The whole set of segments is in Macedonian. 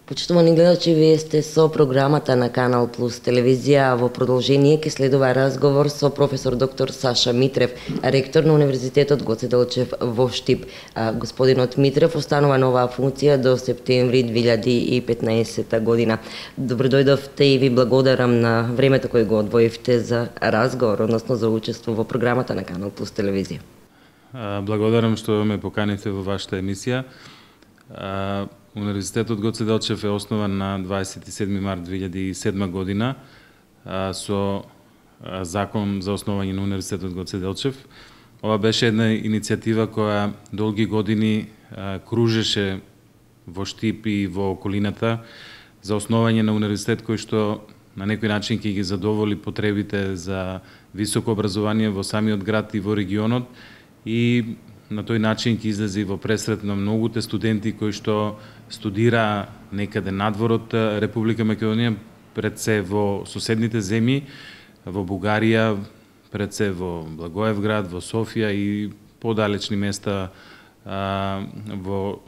Почитувани гледачи, вие сте со програмата на Канал Плюс телевизија. Во продолжение ќе следува разговор со професор доктор Саша Митрев, ректор на Универзитетот Гоце Делчев во Штип. Господинот Митрев останува на оваа функција до септември 2015 година. Добро дојдовте и ви благодарам на времето кој го одвоивте за разговор, односно за учество во програмата на Канал Плюс телевизија. Благодарам што ме поканите во вашата емисија. Универзитетот Гоце Делчев е основан на 27 март 2007 година со закон за основање на Универзитетот Гоце Делчев. Ова беше една иницијатива која долги години кружеше во Штип и во околината за основање на универзитет кој што на некој начин ќе ги задоволи потребите за високо образование во самиот град и во регионот и на тој начин ќе излезе во пресрет на многуте студенти кои што студира некаде надвор од Република Македонија, пред се во соседните земји, во Бугарија, пред се во Благоевград, во Софија и подалечни места во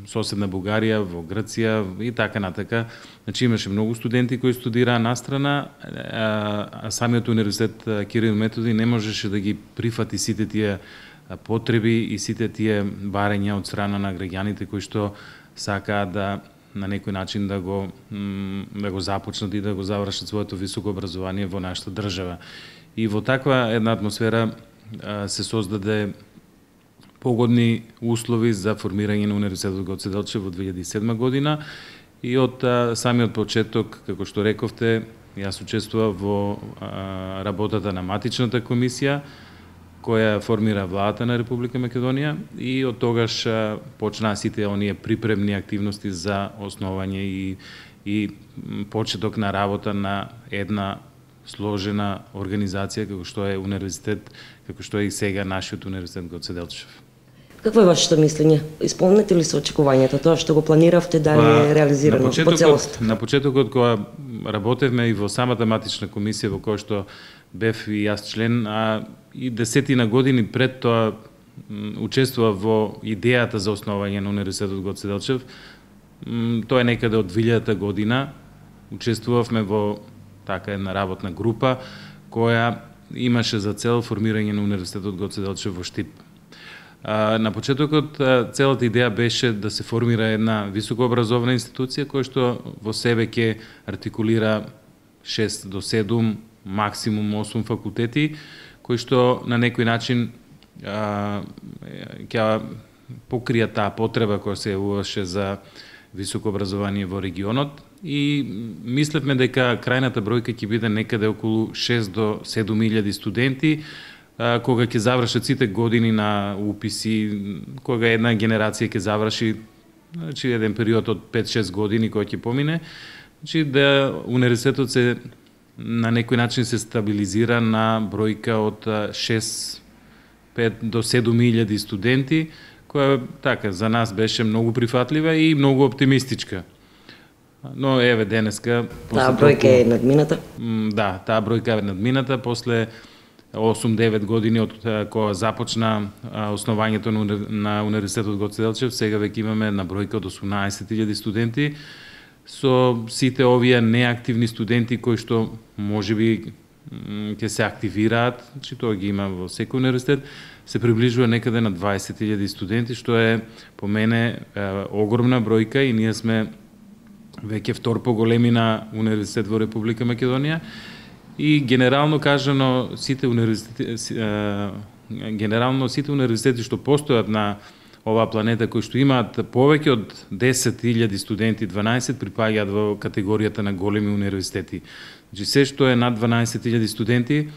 соседна Бугарија, во Грција и така натака. Значи имаше многу студенти кои студираа настрана, а самиот универзитет Кирил Методи не можеше да ги прифати сите тие потреби и сите тие барања од страна на граѓаните кои што сакаат да на некој начин да го започнат и да го завршат своето високо образование во нашата држава. И во таква една атмосфера се создаде погодни услови за формирање на Универзитетот Гоце Делчев во 2007 година и од самиот почеток, како што рековте, јас учествував во работата на матичната комисија која формира владата на Република Македонија и од тогаш почнаа сите оние припремни активности за основање и почеток на работа на една сложена организација како што е универзитет, како што е и сега нашиот Универзитет Гоце Делчев. Какво е вашето мислење? Исполнете ли се очекувањата? Тоа што го планиравте да е реализирано по целост? На почетокот кога работевме и во самата матична комисија во која што бев и јас член, и десетина години пред тоа учествував во идејата за основање на Универзитетот Гоце Делчев. Тоа е некаде од 2000 година. Учествувавме во така една работна група која имаше за цел формирање на Универзитетот Гоце Делчев во Штип. На почетокот целата идеја беше да се формира една високообразовна институција која што во себе ќе артикулира 6 до 7, максимум 8 факултети, кои што на некој начин ќе покрија таа потреба која се јавуваше за високо образование во регионот и мислевме дека крајната бројка ќе биде некаде околу 6 до 7.000 студенти, кога ќе завршат сите години на уписи, кога една генерација ќе заврши, значи еден период од 5-6 години кој ќе помине, значи да универзитетот се на некој начин се стабилизира на бројка од 6-5 до 7.000 студенти, која така за нас беше многу прифатлива и многу оптимистичка. Но еве денеска таа бројка е надмината? Да, таа бројка е надмината после 8-9 години од кога започна основањето на Универзитетот Гоце Делчев. Сега веќе имаме на бројка од 18.000 студенти со сите овие неактивни студенти кои што можеби ќе се активираат, че тоа ги има во секој универзитет, се приближува некаде на 20.000 студенти, што е по мене огромна бројка и ние сме веќе втор по големина универзитет во Република Македонија. И генерално кажано сите универзитети што постојат на оваа планета кои што имаат повеќе од 10.000 студенти, 12 припаѓаат во категоријата на големи универзитети. Значи се што е над 12.000 студенти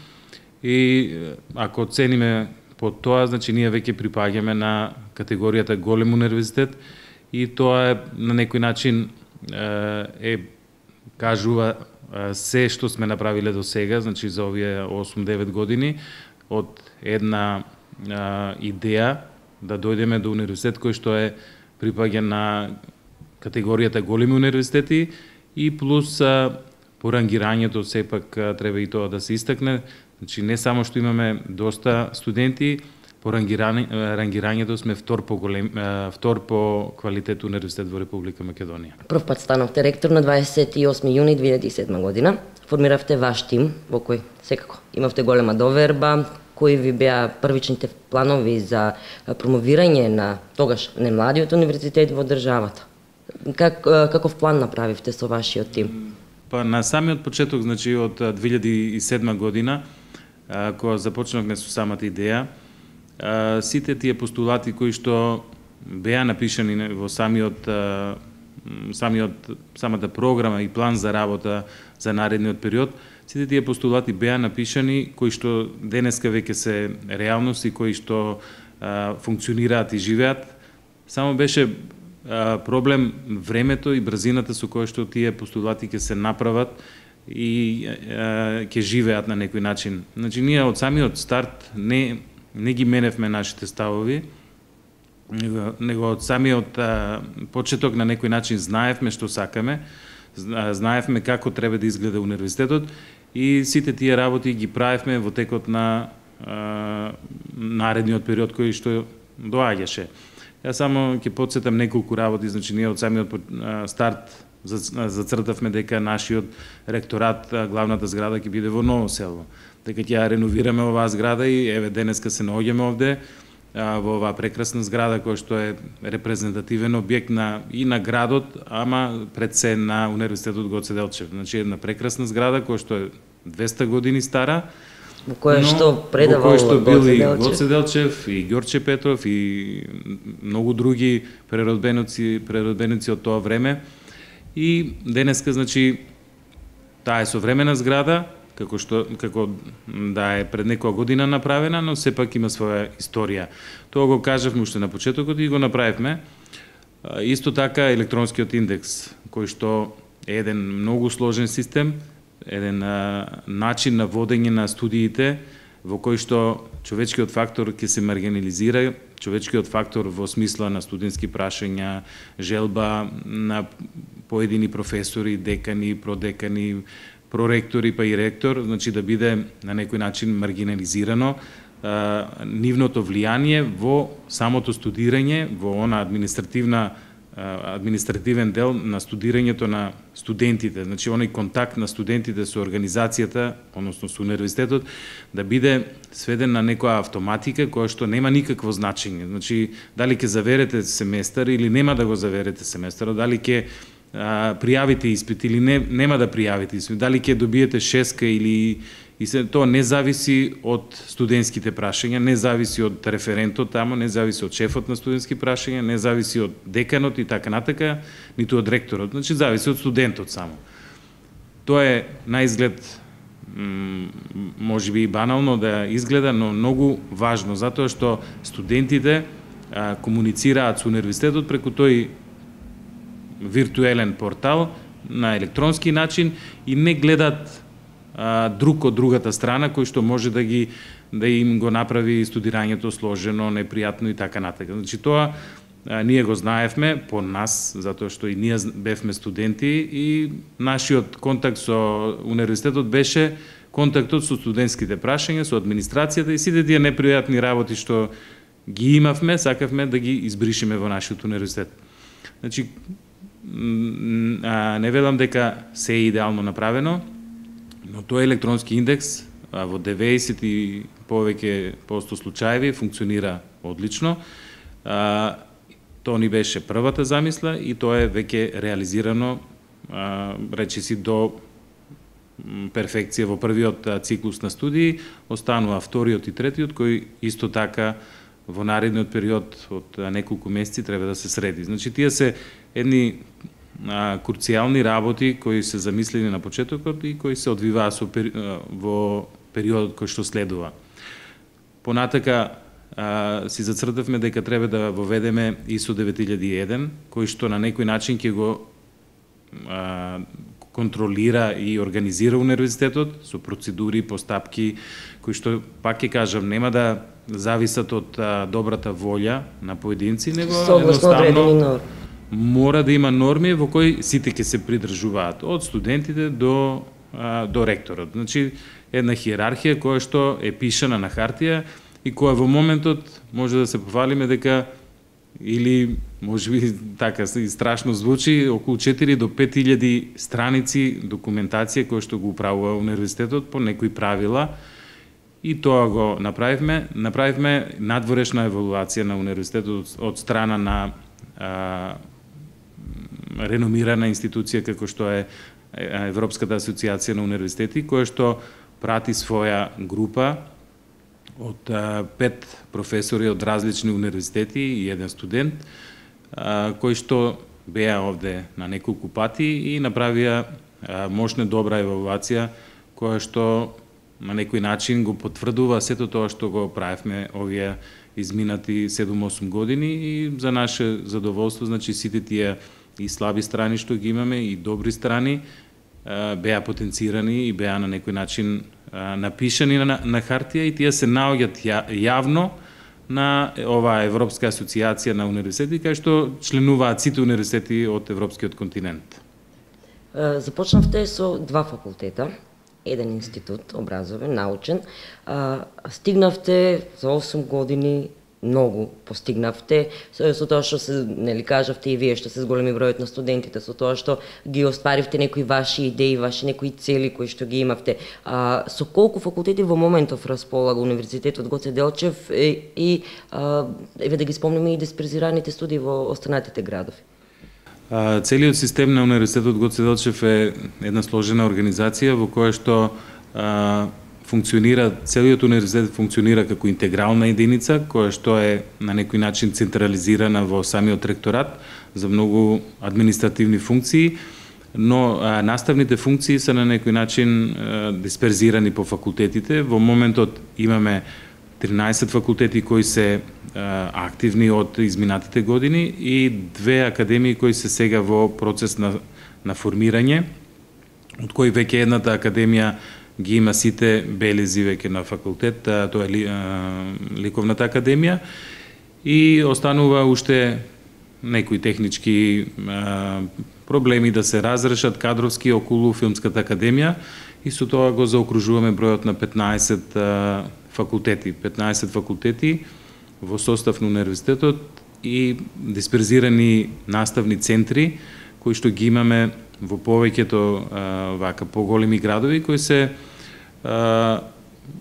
и ако оцениме по тоа, значи ние веќе припаѓаме на категоријата голем универзитет и тоа е на некој начин кажува се што сме направиле до сега, значи за овие 8-9 години, од една идеја да дојдеме до универзитет кој што е припаѓа на категоријата големи универзитети и плюс по рангирањето сепак треба и тоа да се истакне. Значи не само што имаме доста студенти, по рангирањето сме втор по квалитет универзитет во Република Македонија. Прв пат становте ректор на 28 јуни 2007 година. Формиравте ваш тим во кој секако имавте голема доверба. Кои ви беа првичните планови за промовирање на тогаш немладиот универзитет во државата? Каков план направивте со вашиот тим? Па на самиот почеток, значи од 2007 година, кога започнавме со самата идеја, сите тие постулати кои што беа напишани во самата програма и план за работа за наредниот период, сите тие постулати беа напишани кои што денеска веќе се реалност и кои што функционираат и живеат. Само беше проблем времето и брзината со која што тие постулати ќе се направат и ќе живеат на некој начин. Значи ние од самиот старт не ги меневме нашите ставови, него од самиот почеток на некој начин знаевме што сакаме, знаевме како треба да изгледа универзитетот и сите тие работи ги правевме во текот на наредниот период кој што доаѓаше. Јас само ќе потсетам неколку работи, значи ние од самиот старт зацртавме дека нашиот ректорат, главната зграда ќе биде во Ново село, дека ќе ја реновираме оваа зграда и еве денеска се наоѓаме овде во оваа прекрасна зграда која што е репрезентативен објект и на градот, ама пред се на Универзитетот Гоце Делчев. Значи една прекрасна зграда која што е 200 години стара, во која што предавал Гоце Делчев и Ѓорче Петров и многу други преродбеници од тоа време. И денеска, значи, таа е современа зграда, како да е пред некоја година направена, но сепак има своја историја. Тоа го кажавме уште на почетокот и го направивме. Исто така електронскиот индекс, кој што е еден многу сложен систем, еден начин на водење на студиите, во кој што човечкиот фактор ќе се маргинализира, човечкиот фактор во смисла на студентски прашања, желба на поедини професори, декани, продекани, проректори па и ректор, значи да биде на некој начин маргинализирано нивното влијание во самото студирање, во она административен дел на студирањето на студентите, значи оној контакт на студентите со организацијата, односно со универзитетот, да биде сведен на некоја автоматика која што нема никакво значење. Значи дали ќе заверете семестар или нема да го заверете семестарот, дали ќе пријавите испит или нема да пријавите испит, дали ќе добиете шеска или тоа не зависи од студентските прашања, не зависи од референтот тамо, не зависи од шефот на студентски прашања, не зависи од деканот и така натака, ниту од ректорот, значи зависи од студентот само. Тоа е на изглед можеби и банално да изгледа, но многу важно, затоа што студентите комуницираат со универзитетот преку тој виртуелен портал на електронски начин и не гледат друг од другата страна кој што може да им го направи студирањето сложено, непријатно и така натака. Значи тоа ние го знаевме по нас, затоа што и ние бевме студенти и нашиот контакт со универзитетот беше контактот со студентските прашања, со администрацијата и сите тие непријатни работи што ги имавме, сакавме да ги избришеме во нашиот универзитет. Значи не велам дека се е идеално направено, но тој електронски индекс во 90 и повеќе посто случаеви функционира одлично. Тоа ни беше првата замисла и тоа е веќе реализирано, речиси до перфекција во првиот циклус на студии, останува вториот и третиот кој исто така во наредниот период од неколку месеци треба да се среди. Значи тие се едни круцијални работи кои се замислени на почетокот и кои се одвиваа во периодот кој што следува. Понатака си зацртавме дека треба да воведеме ISO 9001, кој што на некој начин ќе го контролира и организира универзитетот со процедури, постапки, кои што, пак ќе кажам, нема да зависат од добрата волја на поединци, него едноставно мора да има норми во кои сите ќе се придржуваат, од студентите до ректорот. Значи, една хиерархија која што е пишана на хартија и која во моментот може да се пофалиме дека или можеби така и страшно звучи, околу 4 до 5000 страници документација која што го управува универзитетот по некои правила, и тоа го направивме. Направивме надворешна евалуација на универзитетот од страна на реномирана институција како што е Европската асоциација на универзитети, која што прати своја група од 5 професори од различни универзитети и еден студент, кои што беа овде на неколку пати и направија мощна добра евалуација која што на некој начин го потврдува сето тоа што го правевме овие изминати 7-8 години, и за наше задоволство, значи сите тие и слаби страни што ги имаме и добри страни беа потенцирани и беа на некој начин напишани на хартија, и тие се наоѓаат јавно на оваа Европска асоциација на универзитети, кај што членуваат сите универзитети од европскиот континент. Започнавте со 2 факултета, еден институт образовен, научен. Стигнавте за 8 години, многу постигнавте со тоа што се, нели кажавте и вие, што се зголеми бројот на студентите, со тоа што ги остваривте некои ваши идеи, ваши некои цели кои што ги имавте. Со колку факултети во моментов располага Универзитетот Гоце Делчев и еве да ги спомнеме и дисперзираните студии во останатите градови? Целиот систем на Универзитетот Гоце Делчев е една сложена организација во која што целиот универзитет функционира како интегрална единица, која што е на некој начин централизирана во самиот ректорат за многу административни функции, но наставните функции се на некој начин дисперзирани по факултетите. Во моментот имаме 13 факултети кои се активни од изминатите години и 2 академии кои се сега во процес на формирање, од кои веќе едната академија ги има сите белези веќе на факултет, тоа е Ликовната академија, и останува уште некои технички проблеми да се разрешат кадровски околу Филмската академија, и со тоа го заокружуваме бројот на 15 факултети. 15 факултети во состав на универзитетот и дисперзирани наставни центри кои што ги имаме во повеќето вака поголеми градови, кои се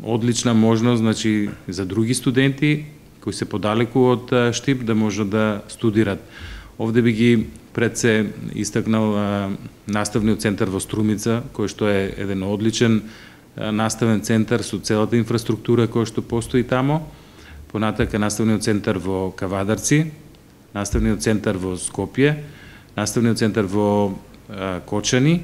одлична можност, значи, за други студенти кои се подалеку од Штип да можат да студират. Овде би ги пред се истакнал наставниот центар во Струмица, кој што е еден одличен наставен центар со целата инфраструктура која што постои тамо. Понатака наставниот центар во Кавадарци, наставниот центар во Скопје, наставниот центар во Кочани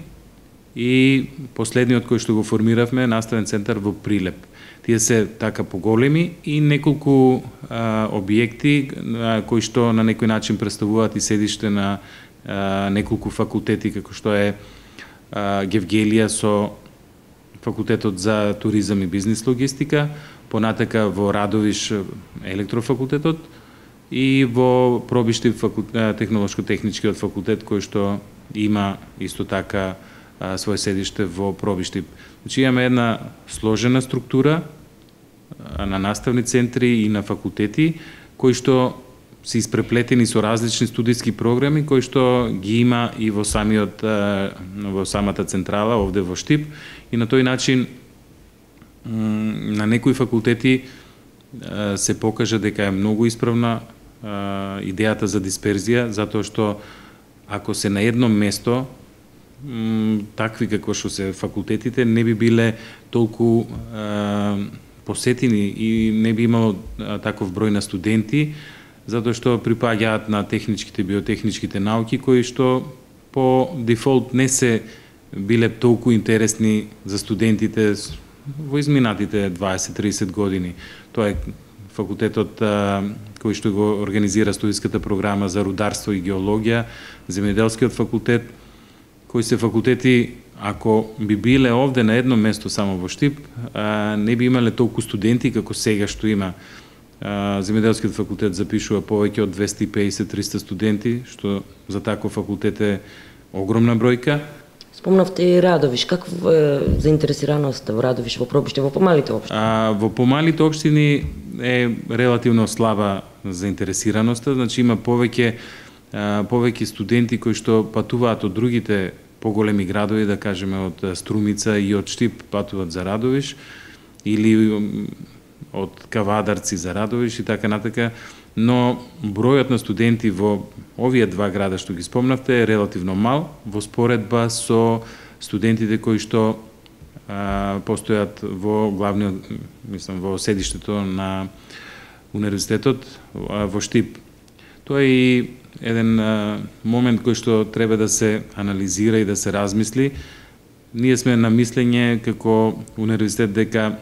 и последниот кој што го формиравме, наставен центар во Прилеп. Тие се така поголеми и неколку објекти кои што на некој начин представуваат и седиште на неколку факултети, како што е Гевгелија со факултетот за туризам и бизнис логистика, понатака во Радовиш електрофакултетот и во Пробиштив технолошко-техничкиот факултет кој што има исто така своје седиште во Пробиштив. Значи имаме една сложена структура на наставни центри и на факултети кои што се испреплетени со различни студиски програми кои што ги има и во самата централа овде во Штип, и на тој начин на некои факултети се покажа дека е многу исправна идејата за дисперзија, затоа што ако се на едно место, такви како што се факултетите, не би биле толку посетени и не би имало таков број на студенти, затоа што припаѓаат на техничките, биотехничките науки, кои што по дефолт не се биле толку интересни за студентите во изминатите 20-30 години. Тоа е факултетот кој што го организира студиската програма за рударство и геологија, земјоделскиот факултет, кои се факултети, ако би биле овде на едно место само во Штип, не би имале толку студенти како сега што има. Земјоделскиот факултет запишува повеќе од 250-300 студенти, што за таков факултет е огромна бројка. Спомнавте и Радовиш. Каква е заинтересираноста во Радовиш, во Пробиште, во помалите општини? Во помалите општини е релативно слаба заинтересираноста, значи има повеќе студенти кои што патуваат од другите поголеми градови, да кажеме од Струмица и од Штип патуваат за Радовиш, или од Кавадарци за Радовиш и така натака, но бројот на студенти во овие два града што ги спомнавте е релативно мал во споредба со студентите кои што постојат во главниот, во седиштето на универзитетот во Штип. Тоа е и еден момент кој што треба да се анализира и да се размисли. Ние сме на мислење како универзитет дека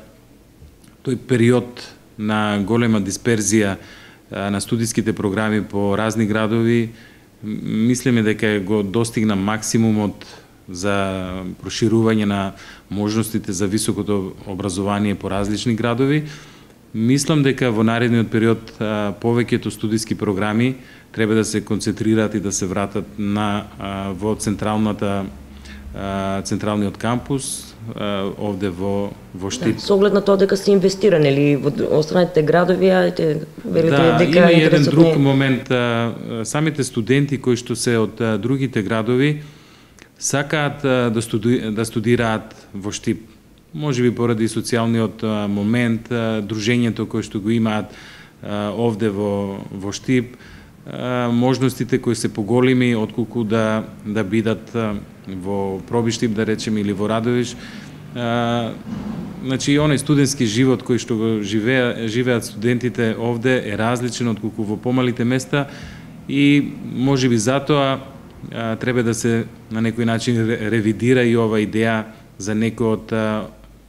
тој период на голема дисперзија на студиските програми по разни градови, мислиме дека го достигна максимумот за проширување на можностите за високото образование по различни градови. Мислам дека во наредниот период повеќето студиски програми треба да се концентрираат и да се вратат во централниот кампус овде во Штип. Да, со оглед на тоа дека се инвестира, нели, во останатите градови, велите дека има и еден друг момент. Самите студенти кои што се од другите градови сакаат да студираат во Штип. Можеби поради социјалниот момент, дружењето кое што го имаат овде во Штип, можностите кои се поголеми отколку да бидат во Пробиштип, да речеме, или во Радовиш. Значи, оној студентски живот кој што го живеат студентите овде е различен отколку во помалите места и можеби затоа треба да се на некој начин ревидира и ова идеја за некој од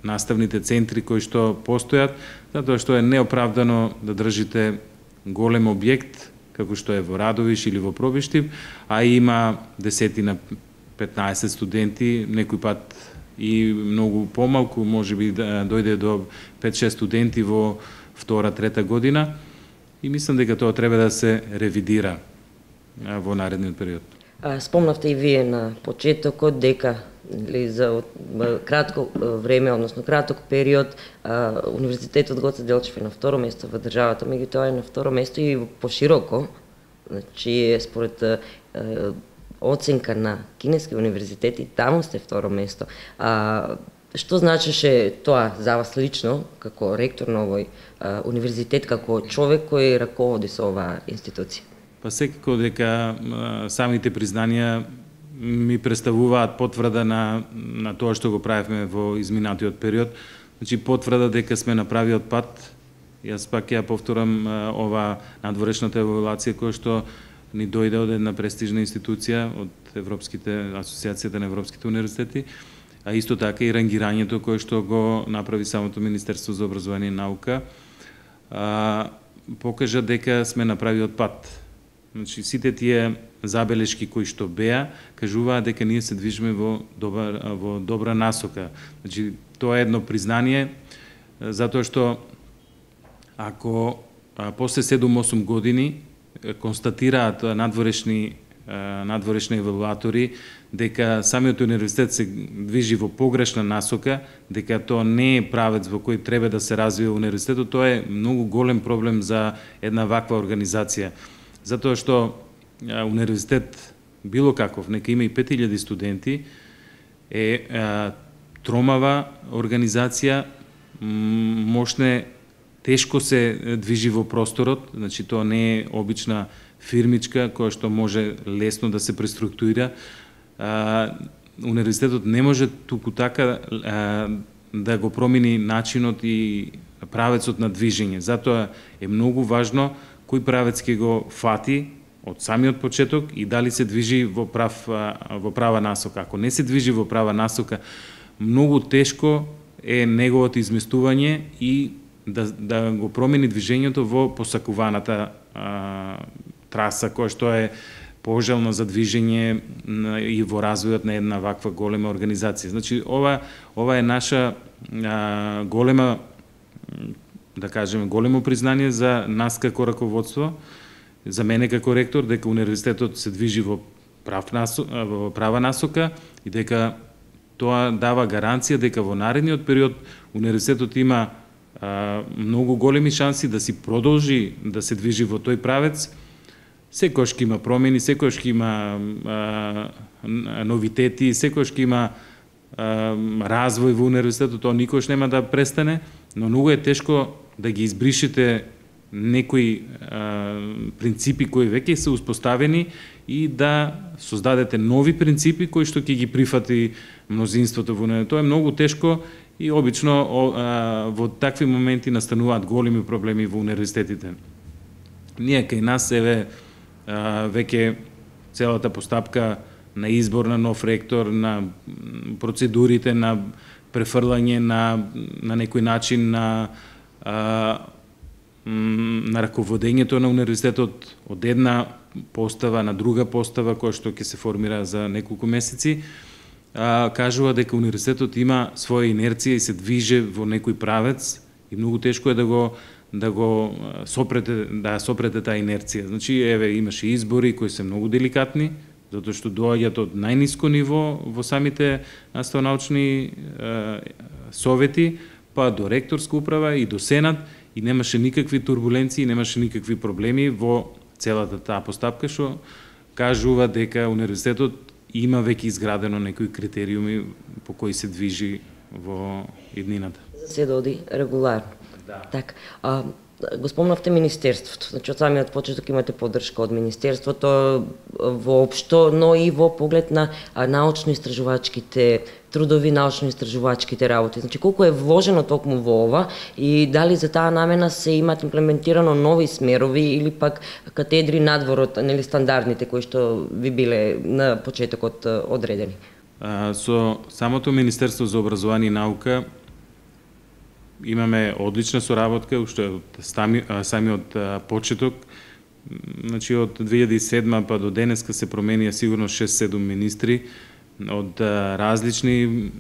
наставните центри кои што постојат, затоа што е неоправдано да држите голем објект како што е во Радовиш или во Пробиштип, а има 10-15 студенти, некој пат и многу помалку, можеби да дојде до 5-6 студенти во втора, трета година, и мислам дека тоа треба да се ревидира во наредниот период. Спомнавте и вие на почетокот дека за кратко време, односно краток период, Универзитетот Гоце Делчев е на второ место во државата, меѓутоа е на второ место и пошироко. Значи, според оценка на Кинески универзитет, и таму сте второ место. Што значеше тоа за вас лично, како ректор на овој универзитет, како човек кој раководи со оваа институција? Па секако дека самите признанија ми представуваат потврда на тоа што го правевме во изминатиот период. Значи, потврда дека сме на правиот пат. Јас пак ја повторам ова надворешната евалуација која што ни дојде од една престижна институција, од Асоциацијата на европските универзитети, а исто така и рангирањето кое што го направи самото Министерство за образование и наука, покажа дека сме на правиот пат. Значи, сите тие забелешки кои што беа, кажуваат дека ние се движиме во добра насока. Значи, тоа е едно признание, затоа што ако после 7-8 години констатираат надворешни евалуатори дека самиот универзитет се движи во погрешна насока, дека тоа не е правец во кој треба да се развива универзитетот, тоа е многу голем проблем за една ваква организација. Затоа што универзитет било каков, нека има и 5000 студенти, е тромава организација, мощне, тешко се движи во просторот, значи тоа не е обична фирмичка која што може лесно да се преструктурира. Универзитетот не може туку така да го промени начинот и правецот на движење. Затоа е многу важно кој правец ќе го фати од самиот почеток и дали се движи во права насока. Ако не се движи во права насока, многу тешко е неговото изместување и да го промени движењето во посакуваната траса која што е пожелна за движење и во развојот на една ваква голема организација. Значи, ова е наша голема, да кажеме, големо признание за нас како раководство, за мене како ректор, дека универзитетот се движи во права насока и дека тоа дава гаранција дека во наредниот период универзитетот има многу големи шанси да си продолжи да се движи во тој правец. Секојаш ќе има промени, секојаш ќе има новитети, секојаш ќе има развој во универзитетот, тоа никош нема да престане, но многу е тешко да ги избришите некои принципи кои веќе се успоставени и да создадете нови принципи кои што ќе ги прифати мнозинството во универзитетот. Тоа е многу тешко и обично во такви моменти настануваат големи проблеми во универзитетите. Ние кај нас веќе целата постапка на избор на нов ректор, на процедурите на префрлање на некој начин на раководењето на универзитетот од една постава на друга постава која што ќе се формира за неколку месеци, кажува дека универзитетот има своја инерција и се движе во некој правец и многу тешко е да го сопрете таа инерција. Значи, имаше избори кои се многу деликатни, затоа што доаѓаат од најниско ниво во самите наставно-научни совети, па до ректорска управа и до Сенат, и немаше никакви турбуленции, немаше никакви проблеми во целата таа постапка, што кажува дека универзитетот има веќе изградено некои критериуми по кои се движи во иднината. Се доди регуларно. Да. Така. Го спомнавте Министерството. Значи, од самиот почеток имате поддршка од Министерството воопшто, но и во поглед на научно-истражувачките трудови, научно-истражувачките работи. Значи, колку е вложено токму во ова и дали за таа намена се имат имплементирано нови смерови или пак катедри надвор од стандардните кои што ви биле на почетокот одредени? Со самото Министерство за образование и наука имаме одлична соработка уште од самиот почеток. Значи, од 2007 па до денеска се променија сигурно 6-7 министри од различни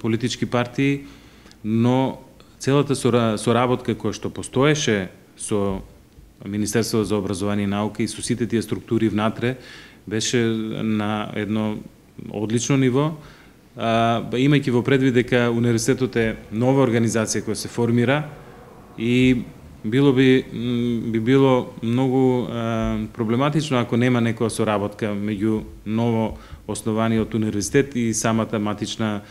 политички партии, но целата соработка која што постоеше со Министерството за образование и наука и со сите тие структури внатре беше на едно одлично ниво, имајќи во предвид дека универзитетот е нова организација која се формира и би било многу проблематично ако нема некоја соработка меѓу ново основаниот универзитет и самата матично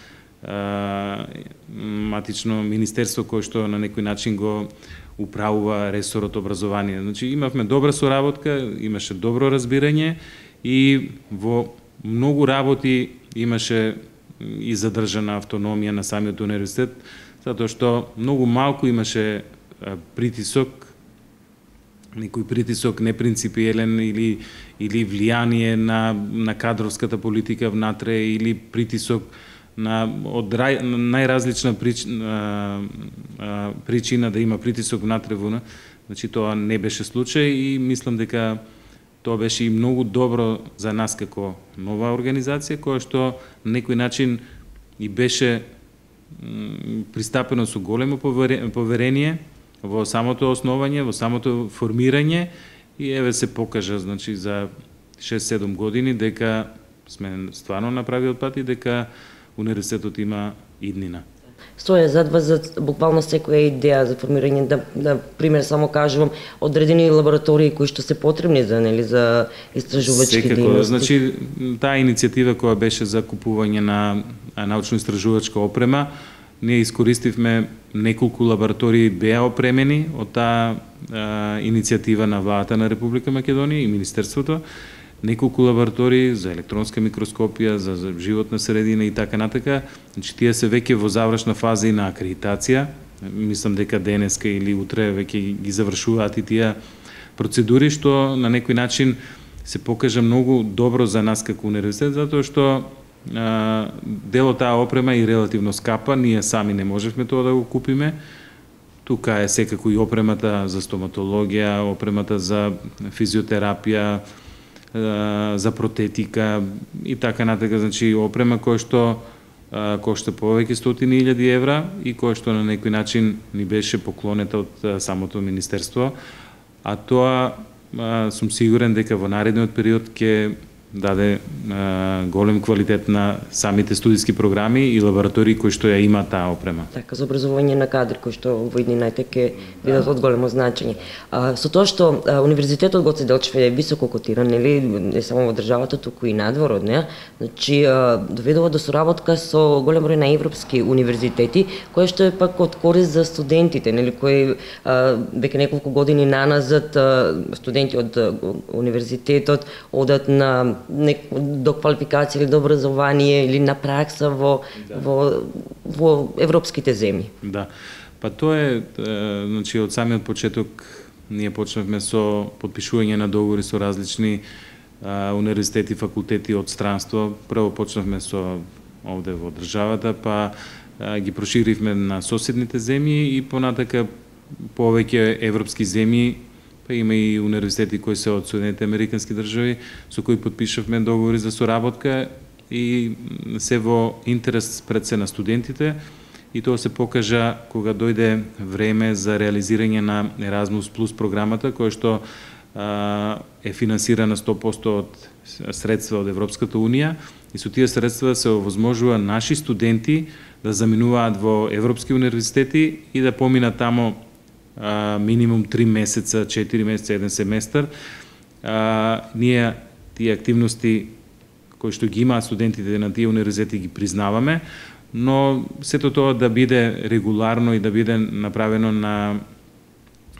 министерство кое што на некој начин го управува ресорот образование. Значи, имавме добра соработка, имаше добро разбирање и во многу работи имаше и задржана автономија на самиот универзитет, затоа што многу малку имаше притисок, некој притисок непринципиелен или влијание на кадровската политика внатре или притисок од најразлична причина да има притисок внатре во. Значи, тоа не беше случај и мислам дека тоа беше и многу добро за нас како нова организација, која што на некој начин и беше пристапено со големо поверение во самото основање, во самото формирање и се покажа, значи, за 6-7 години дека сме стварно на правиот пат и дека универзитетот има иднина. Стоја зад вас за буквално секоја идеја за формирање, да пример само кажувам, одредени лаборатории кои што се потребни за истражувачки дейности. Значи, таа иницијатива која беше за купување на научно-истражувачка опрема, ние искористивме неколку лаборатории беа опремени од таа иницијатива на владата на Република Македонија и Министерството, неколку лаборатории за електронска микроскопија, за животна средина и така натака. Значи, тие се веќе во завршна фаза и на акредитација. Мислам дека денеска или утре веќе ги завршуваат и тие процедури, што на некој начин се покажа многу добро за нас како универзитет, затоа што дел од таа опрема и релативно скапа, ние сами не можевме тоа да го купиме. Тука е секако и опремата за стоматологија, опремата за физиотерапија, за протетика и така натака, значи опрема која што кошта повеќе стотини илјади евра и која што на некој начин ни беше поклонета од самото министерство, а тоа сум сигурен дека во наредниот период ќе даде голем квалитет на самите студиски програми и лаборатории кои што ја има таа опрема. Така, за образование на кадри кои што во иднината ќе бидат од големо значење. Со тоа што Универзитетот Гоце Делчев е високо котиран, нели, не само во државата, туку и надвор од неа, значи доведува до соработка со голем број на европски универзитети, кои што е пак од корист за студентите, нели, кои веќе неколку години наназад студенти од универзитетот одат на до квалификација или до образование или на пракса во европските земји. Да. Па тоа е, значи од самиот почеток ние почнавме со потпишување на договори со различни универзитети, факултети од странство. Прво почнавме со овде во државата, па ги проширивме на соседните земји и понатака повеќе европски земји. Па има и универзитети кои се од Соединените Американски држави со кои потпишавме договори за соработка и се во интерес пред се на студентите, и тоа се покажа кога дојде време за реализирање на Erasmus Plus програмата, која што е финансирана 100% од средства од Европската Унија, и со тие средства се овозможува наши студенти да заминуваат во европски универзитети и да поминат тамо минимум 3 месеца, 4 месеца, 1 семестар. Ние тие активности кои што ги имаат студентите на тие универзитети ги признаваме, но сето тоа да биде регуларно и да биде направено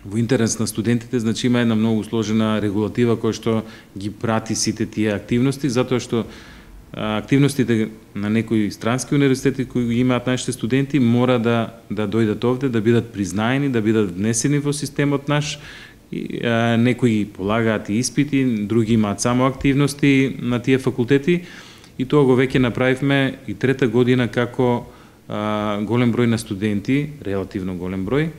во интерес на студентите, значи има една многу сложена регулатива која што ги прати сите тие активности, затоа што активностите на некои странски универзитети кои ги имаат нашите студенти мора да дојдат овде, да бидат признаени, да бидат внесени во системот наш. Некои полагаат и испити, други имаат само активности на тие факултети, и тоа го веќе направивме и трета година како голем број на студенти, релативно голем број.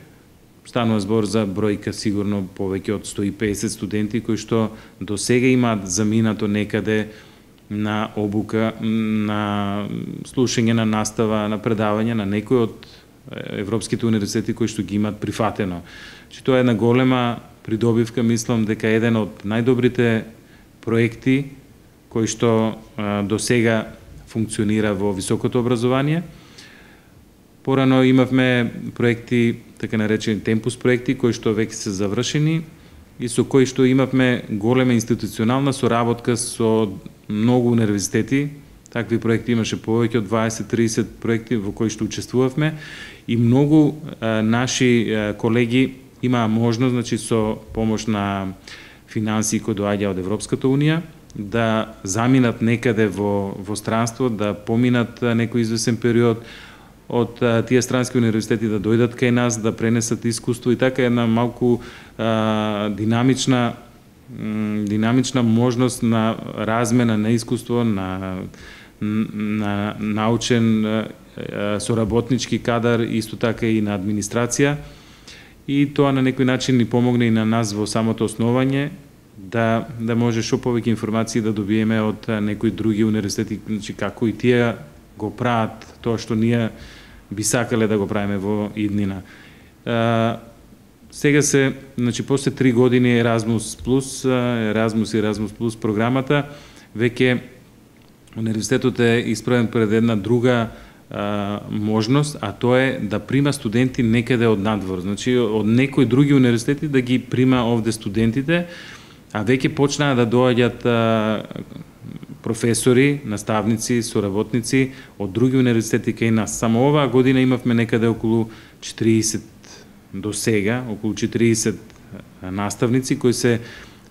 Станува збор за бројка сигурно повеќе од 150 студенти кои што до сега имаат заминато некаде на обука, на слушање на настава, на предавање на некои од европските универзитети кои што ги имаат прифатено. Че тоа е една голема придобивка, мислам дека еден од најдобрите проекти кои што до сега функционира во високото образование. Порано имавме проекти, така наречени темпус проекти, кои што веќе се завршени и со кои што имавме голема институционална соработка со многу универзитети. Такви проекти имаше повеќе од 20-30 проекти во кои што учествувавме, и многу наши колеги имаа можност, значи со помош на финансии кои доаѓа од Европската Унија, да заминат некаде во странство, да поминат некој извесен период од тие странски универзитети, да дојдат кај нас, да пренесат искуство, и така една малку динамична можност на размена на искуство, на научен соработнички кадар, исто така и на администрација. И тоа на некој начин ни помогне и на нас во самото основање, да може шо повеќе информации да добиеме од некои други универзитети, значи како и тие го прават тоа што ние би сакале да го правиме во иднина. Сега се, значи после 3 години Erasmus Plus програмата, веќе универзитетот е исправен пред една друга можност, а тоа е да прима студенти некаде од надвор. Значи од некои други универзитети да ги прима овде студентите, а веќе почнаа да доаѓаат професори, наставници, соработници од други универзитети кај нас. Само оваа година имавме некаде околу 40 до сега, околу 40 наставници кои се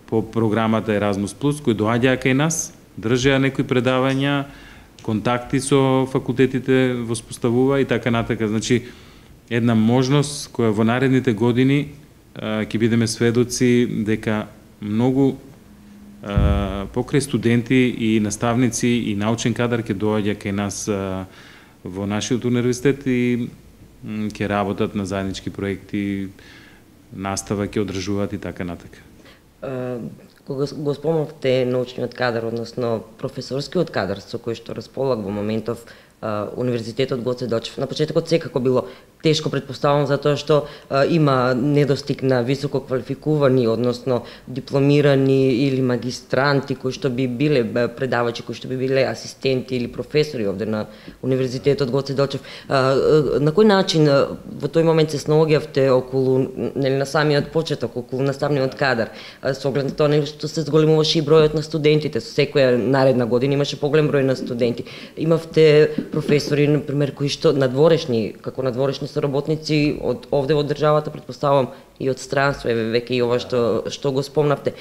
по програмата Erasmus+, кои доаѓаа кај нас, држеа некои предавања, контакти со факултетите воспоставува и така натака. Значи, една можност која во наредните години ќе бидеме сведоци дека многу покрај студенти и наставници и научен кадар ќе доаѓа кај нас во нашиот универзитет и ќе работат на заеднички проекти, настава ќе одржуваат и така натака. Кога го спомнавте научниот кадар, односно професорскиот кадар со кој што располаг во моментов Универзитетот Гоце Делчев. На почетокот секако било тешко, предпоставувам, затоа што има недостиг на високо квалификувани, односно дипломирани или магистранти кои што би биле предавачи, кои што би биле асистенти или професори овде на Универзитетот Гоце Делчев. На кој начин во тој момент се снаоѓавте околу, нели, на самиот почеток, околу наставниот кадар, со оглед на тоа нели што се зголемуваше и бројот на студентите, со секоја наредна година имаше поголем број на студенти. Имавте професори, например, кои што надворешни, како надворешни соработници од овде од државата, предпоставувам, и од странство, веќе и ова што го спомнавте.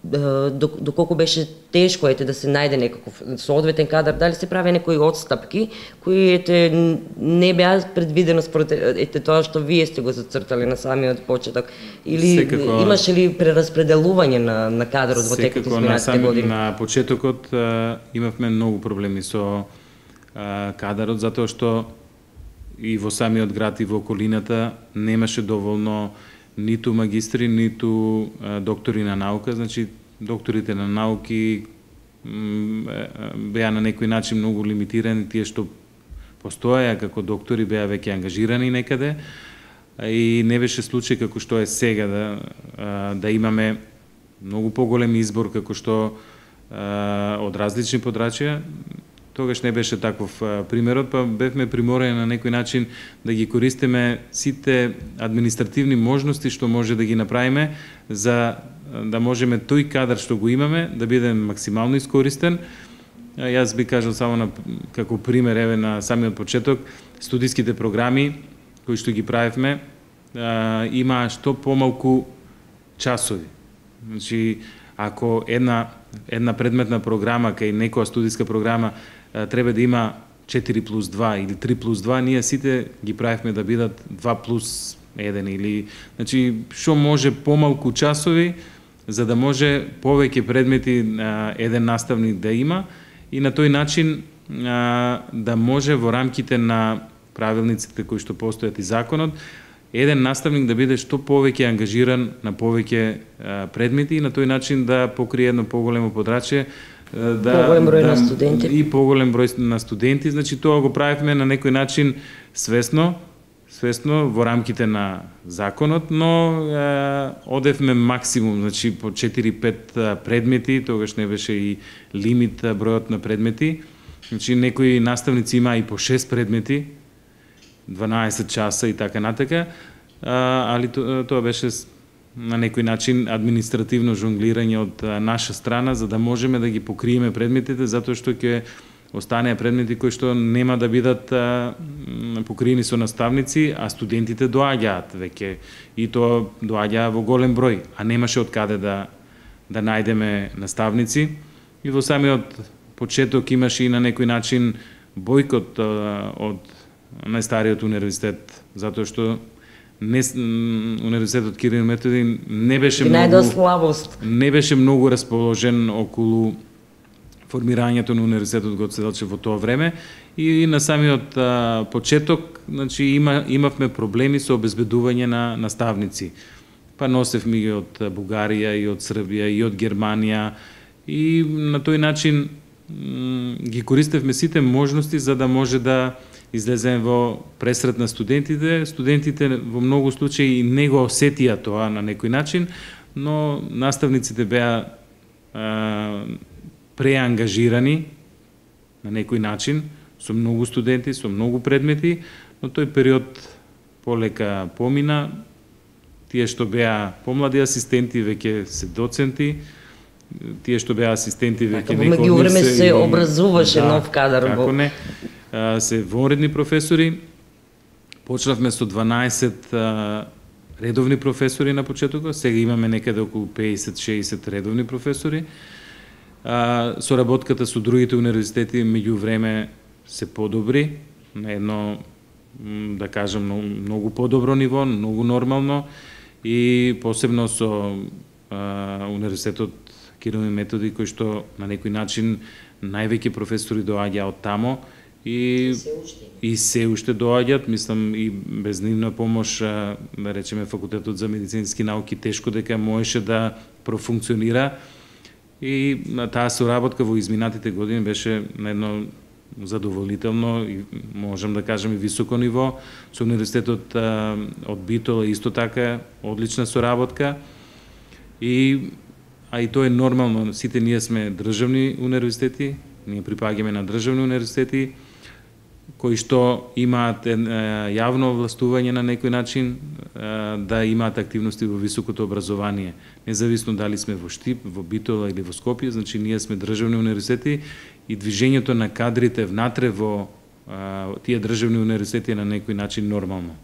Доколку беше тешко да се најде некаков соодветен кадар, дали се прави некои отстапки кои не беа предвидено според тоа што вие сте го зацртали на самиот почеток, или секако, имаше ли прераспределување на кадрот во текот изминатите години? На почетокот имавме многу проблеми со кадарот, затоа што и во самиот град и во околината немаше доволно ниту магистри, ниту доктори на наука. Значи, докторите на науки беа на некој начин многу лимитирани, тие што постоеа како доктори беа веќе ангажирани некаде, и не беше случај како што е сега да имаме многу поголем избор како што од различни подрачја. Тогаш не беше таков примерот, па бевме приморени на некој начин да ги користиме сите административни можности што може да ги направиме за да можеме тој кадар што го имаме да биде максимално искористен. Јас би кажал само како пример, еве на самиот почеток, студиските програми кои што ги правевме имаа што помалку часови. Значи, ако една предметна програма кај некоја студиска програма треба да има 4+2 или 3+2, ние сите ги правевме да бидат 2+1 или, значи, што може помалку часови за да може повеќе предмети еден наставник да има, и на тој начин да може во рамките на правилниците кои што постојат и законот, еден наставник да биде што повеќе ангажиран на повеќе предмети и на тој начин да покрие едно поголемо подрачје, поголем број на студенти. И поголем број на студенти. Значи, тоа го правевме на некој начин свесно во рамките на законот, но одевме максимум, значи по 4-5 предмети, тогаш не беше и лимит бројот на предмети. Значи, некои наставници имаа и по 6 предмети, 12 часа и така натака, али тоа беше на некој начин административно жонглирање од наша страна за да можеме да ги покриеме предметите, затоа што ќе останеа предмети кои што нема да бидат покриени со наставници, а студентите доаѓаат веќе и тоа доаѓаа во голем број, а немаше од каде да најдеме наставници. И во самиот почеток имаше и на некој начин бојкот од најстариот универзитет, затоа што Универзитетот Кирил и Методи не беше многу расположен околу формирањето на Универзитетот Гоце Делчев во тоа време, и на самиот почеток, значи, имавме проблеми со обезбедување на наставници. Па носевме ги од Бугарија и од Србија и од Германија, и на тој начин ги користевме сите можности за да може да излеземе во пресрет на студентите. Студентите во многу случаи не го осетија тоа на некој начин, но наставниците беа преангажирани на некој начин со многу студенти, со многу предмети, но тој период полека помина. Тие што беа помлади асистенти веќе се доценти, тие што беа асистенти веќе некој од нив се образуваше нов кадар. Како не, се вонредни професори. Почнавме со 12 редовни професори на почетокот, сега имаме некаде околу 50-60 редовни професори. Соработката со другите универзитети меѓувреме се подобри на едно, да кажам, многу подобро ниво, многу нормално, и посебно со Универзитетот Кирил и Методи, кој што на некој начин највеќе професори доаѓа од тамо и се уште доаѓаат, мислам, и без нивна помош, да речеме, Факултетот за медицински науки тешко дека можеше да профункционира, и таа соработка во изминатите години беше на едно задоволително и можам да кажам и високо ниво. Со универзитетот од Битола исто така одлична соработка. И тоа е нормално, сите ние сме државни универзитети, ние припаѓаме на државни универзитети кои што имаат јавно властување на некој начин да имаат активности во високото образование. Независно дали сме во Штип, во Битола или во Скопје, значи ние сме државни универзитети и движењето на кадрите внатре во тие државни универзитети е на некој начин нормално.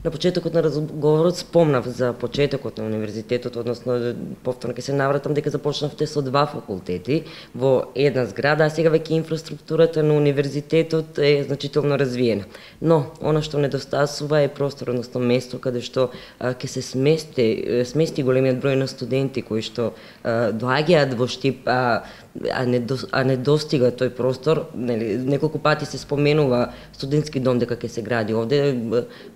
На почетокот на разговорот спомнав за почетокот на универзитетот, односно повторно ќе се навратам дека започнавте со 2 факултети во една зграда, а сега веќе инфраструктурата на универзитетот е значително развиена. Но она што недостасува е простор, односно место каде што ќе се смести големиот број на студенти кои што доаѓаат во Штип, а не достига тој простор. Неколку пати се споменува студентски дом дека ќе се гради овде.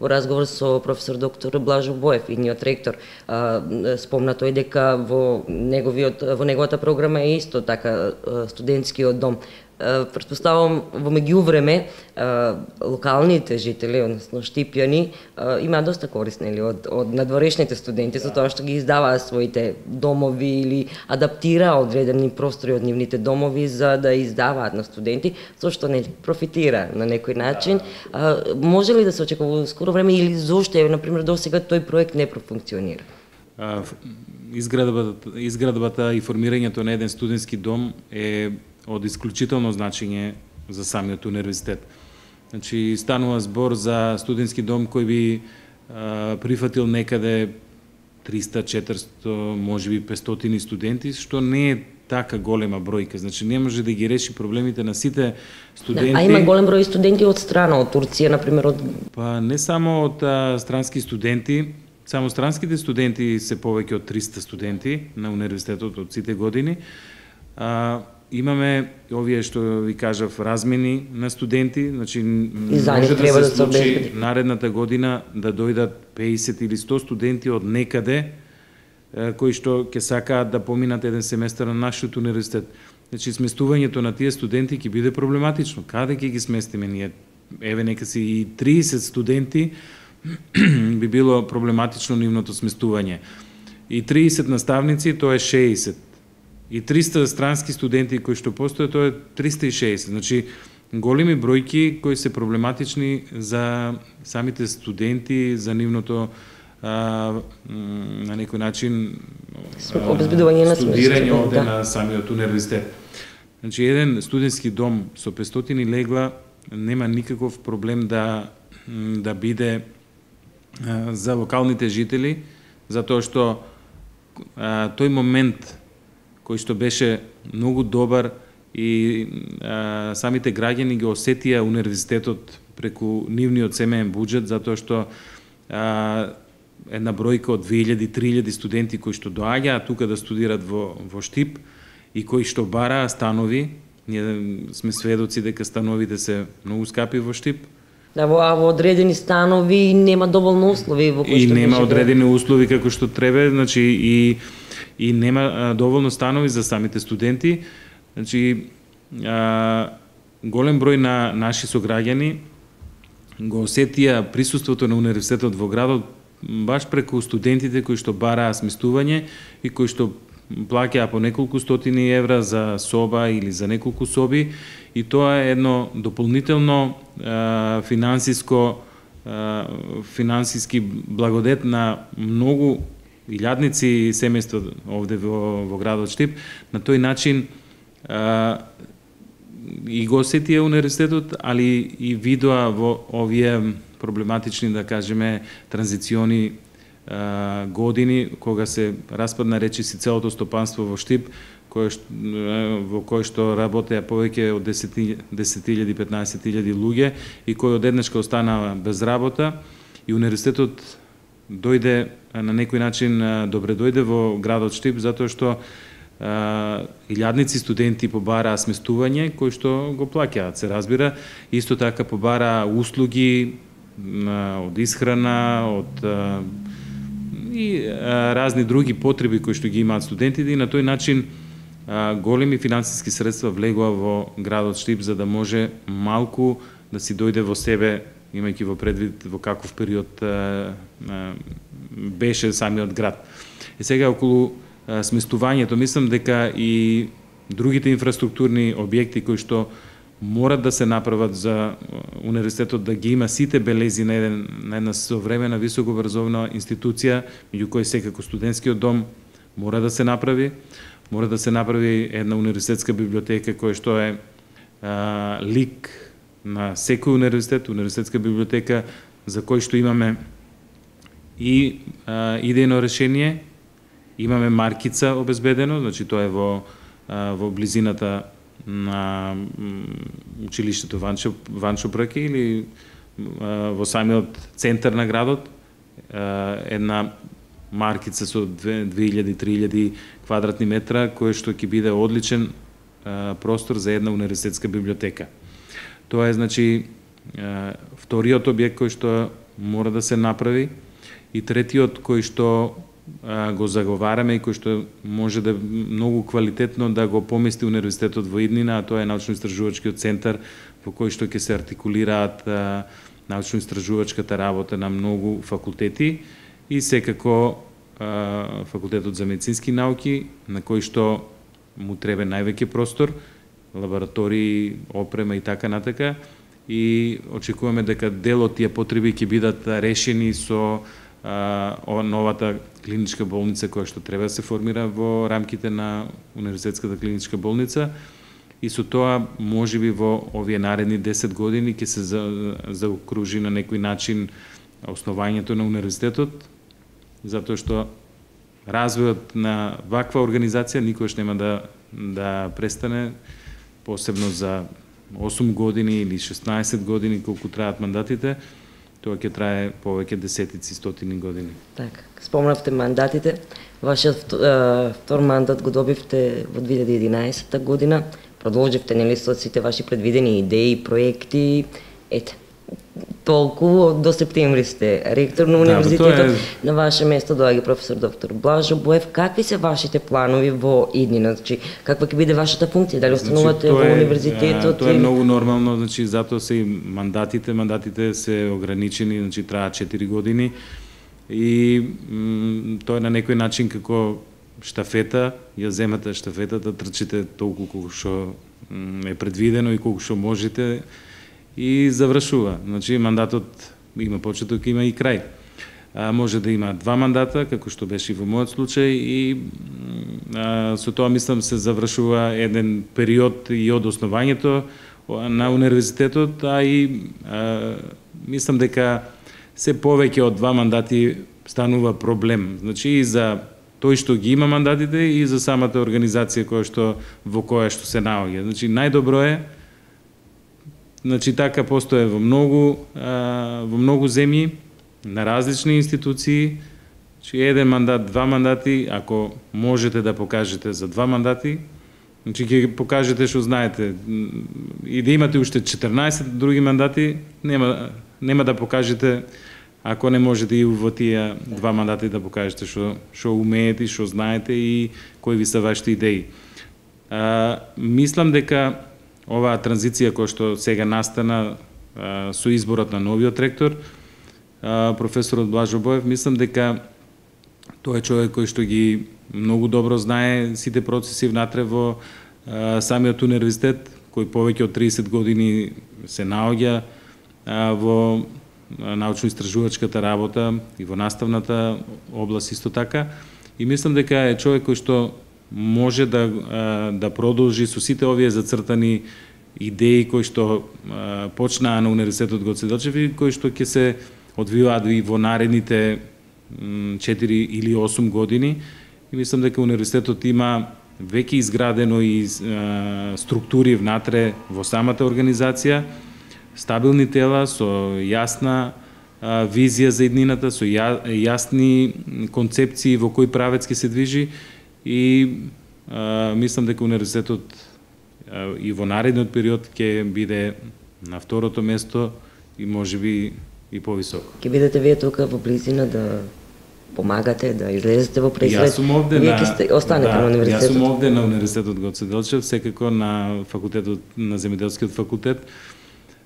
Во разговор со професор доктор Блажо Боев, идниот ректор, спомна тој дека во неговата програма е исто така студентскиот дом. Претпоставувам во меѓувреме локалните жители, односно штипјани, имаат доста корист од надворешните студенти за тоа што ги издаваат своите домови или адаптира одредени простори од нивните домови за да издаваат на студенти, со што не профитира на некој начин. Може ли да се очекува во скоро време или зошто на пример досега тој проект не профункционира? Изградбата и формирањето на еден студентски дом е од исклучително значење за самиот универзитет. Значи, станува збор за студентски дом кој би прифатил некаде 300, 400, можеби 500 студенти, што не е така голема бројка. Значи, не може да ги реши проблемите на сите студенти. А има голем број студенти од страна, од Турција, например, Па не само од странски студенти, само странските студенти се повеќе од 300 студенти на универзитетот од сите години. Имаме овие што ви кажав размени на студенти, значи може да се случи наредната година да дојдат 50 или 100 студенти од некаде кои што ќе сакаат да поминат еден семестар на нашиот универзитет. Значи сместувањето на тие студенти ќе биде проблематично. Каде ќе ги сместиме ние? Еве нека си и 30 студенти би било проблематично нивното сместување. И 30 наставници, тоа е 60. И 300 странски студенти кои што постојат, тоа е 360. Значи, големи бројки кои се проблематични за самите студенти, за нивното на некој начин обезбедување на студирање овде на самиот универзитет. Значи, еден студентски дом со 500 легла нема никаков проблем да биде за локалните жители, затоа што тој момент кој што беше многу добар и самите граѓани ги осетија универзитетот преку нивниот семеен буџет, затоа што една бројка од 2000-3000 студенти кои што доаѓаат тука да студираат во Штип и кои што бараа станови. Ние сме сведоци дека становите се многу скапи во Штип. Да, во одредени станови нема доволно услови во кои што нема одредени услови како што треба, значи и нема доволно станови за самите студенти. Значи, голем број на наши сограѓани го осетија присуството на универзитетот во градот баш преку студентите кои што бараа сместување и кои што плаќаа по неколку стотини евра за соба или за неколку соби, и тоа е едно дополнително финансиски благодет на многу илјадници семејства овде во градот Штип. На тој начин и го осетија универзитетот, али и видоа во овие проблематични, да кажеме, транзициони години, кога се распадна речиси целото стопанство во Штип, во кој што работеа повеќе од 10.000, 15.000 луѓе и кои одеднешка останаа без работа, и универзитетот дојде на некој начин добре дојде во градот Штип, затоа што илјадници студенти побараа сместување кои што го плаќаат, се разбира. Исто така побараа услуги од исхрана, од и разни други потреби кои што ги имаат студентите, и на тој начин големи финансиски средства влегува во градот Штип за да може малку да си дојде во себе, имајќи во предвид во каков период беше самиот град. И сега околу сместувањето, мислам дека и другите инфраструктурни објекти кои што морат да се направат за универзитетот да ги има сите белези на една современа високообразовна институција, меѓу кои секако студентскиот дом мора да се направи. Мора да се направи една универзитетска библиотека која што е лик на секој универзитет, универзитетска библиотека за кој што имаме и идејно решение, имаме маркица обезбедено, значи тоа е во близината на училиштето Ванчо Прки или во самиот центар на градот, една маркица со 2000-3000 квадратни метра, кој што ќе биде одличен простор за една универзитетска библиотека. Тоа е, значи, вториот објект кој што мора да се направи и третиот кој што го заговараме и кој што може да многу квалитетно да го помести универзитетот во иднина, а тоа е научно-истражувачкиот центар во кој што ќе се артикулираат научно-истражувачката работа на многу факултети и секако факултетот за медицински науки на кој што му треба највеќе простор, лаборатории, опрема и така натака, и очекуваме дека дел од тие потреби ќе бидат решени со новата клиничка болница која што треба да се формира во рамките на универзитетската клиничка болница, и со тоа можеби во овие наредни 10 години ќе се заокружи на некој начин основањето на универзитетот, затоа што развојот на ваква организација никогаш нема да престане, посебно за 8 години или 16 години колку траат мандатите. Тоа ќе трае повеќе десетици, стотини години. Така, спомнавте мандатите. Вашиот втор мандат го добивте во 2011 година. Продолживте, нели, со сите ваши предвидени идеи, проекти. Ете, толку до септември сте ректор на универзитетот. На ваше место доаѓа професор доктор Блажо Боев. Какви се вашите планови во иднина? Значи, каква ќе биде вашата функција? Дали останувате во универзитетот? Тоа е многу нормално, значи затоа се и мандатите се ограничени, значи траат 4 години и тоа е на некој начин како штафета, ја земате штафетата, трчите толку колку што е предвидено и колку што можете и завршува. Значи мандатот има почеток, има и крај. Може да има 2 мандата, како што беше и во мојот случај, и со тоа мислам се завршува еден период и од основањето на универзитетот, а и мислам дека се повеќе од 2 мандати станува проблем. Значи и за тој што ги има мандатите и за самата организација во која што се наоѓа. Значи најдобро е, значи така постои во многу земји, на различни институции, значи еден мандат, 2 мандати, ако можете да покажете за 2 мандати, значи ќе покажете што знаете. И да имате уште 14 други мандати, нема да покажете ако не можете и во тие 2 мандати да покажете што умеете, што знаете и кои ви се вашите идеи. Мислам дека оваа транзиција која што сега настана со изборот на новиот ректор, професорот Блажо Боев, мислам дека тој е човек кој што ги многу добро знае сите процеси внатре во самиот универзитет, кој повеќе од 30 години се наоѓа во научно-истражувачката работа и во наставната област исто така. И мислам дека е човек кој што може да продолжи со сите овие зацртани идеи кои што почнаа на Универзитетот Гоце Делчев и кои што ќе се одвиваат и во наредните 4 или 8 години. И мислам дека универзитетот има веќе изградено и структури внатре во самата организација, стабилни тела со јасна визија за иднината, со јасни концепции во кој правец ќе се движи и мислам дека универзитетот и во наредниот период ќе биде на второто место и можеби и повисоко. Ќе бидете вие тука во близина да помагате да излезете во пресвет. Јас сум овде Вие ќе останете на универзитетот. Јас сум овде на Универзитетот Гоце Делчев, секако на факултетот на земјоделскиот факултет,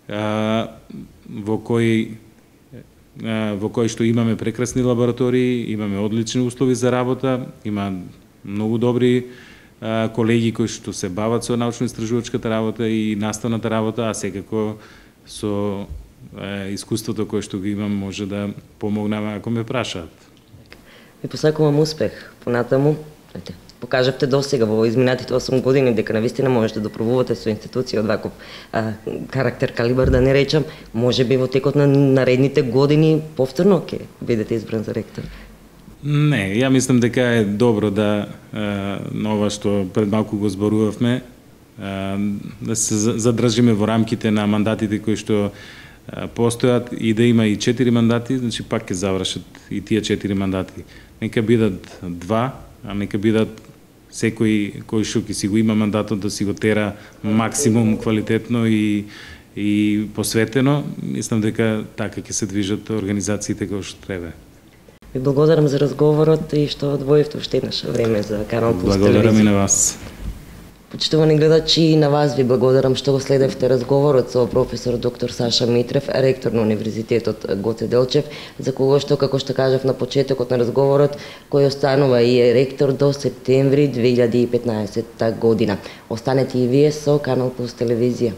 во кој што имаме прекрасни лаборатории, имаме одлични услови за работа, има многу добри колеги кои што се бават со научно-истражувачката работа и наставната работа, а секако со искуството кое што го имам може да помогнам ако ме прашаат. Ви посакувам успех понатаму. Покажавте досега во изминатите 8 години дека навистина можете да пробувате со институција од ваков карактер, калибар да не речам, можеби во текот на наредните години повторно ќе бидете избран за ректор. Не, ја мислам дека е добро да на ова што пред малку го зборувавме, да се задржиме во рамките на мандатите кои што постојат и да има и 4 мандати, значи пак ќе завршат и тие 4 мандати. Нека бидат 2, а нека бидат секој кој што ќе си го има мандатот да си го тера максимум квалитетно и посветено. Мислам дека така ќе се движат организациите кои што треба. Ви благодарам за разговорот и што одвоивте уште еднаш време за Канал Плюс телевизија. Благодарам и на вас. Почитувани гледачи, и на вас ви благодарам што го следевте разговорот со професор доктор Саша Митрев, ректор на Универзитетот Гоце Делчев, за кого што, како што кажав на почетокот на разговорот, кој останува и е ректор до септември 2015 година. Останете и вие со Канал Плюс телевизија.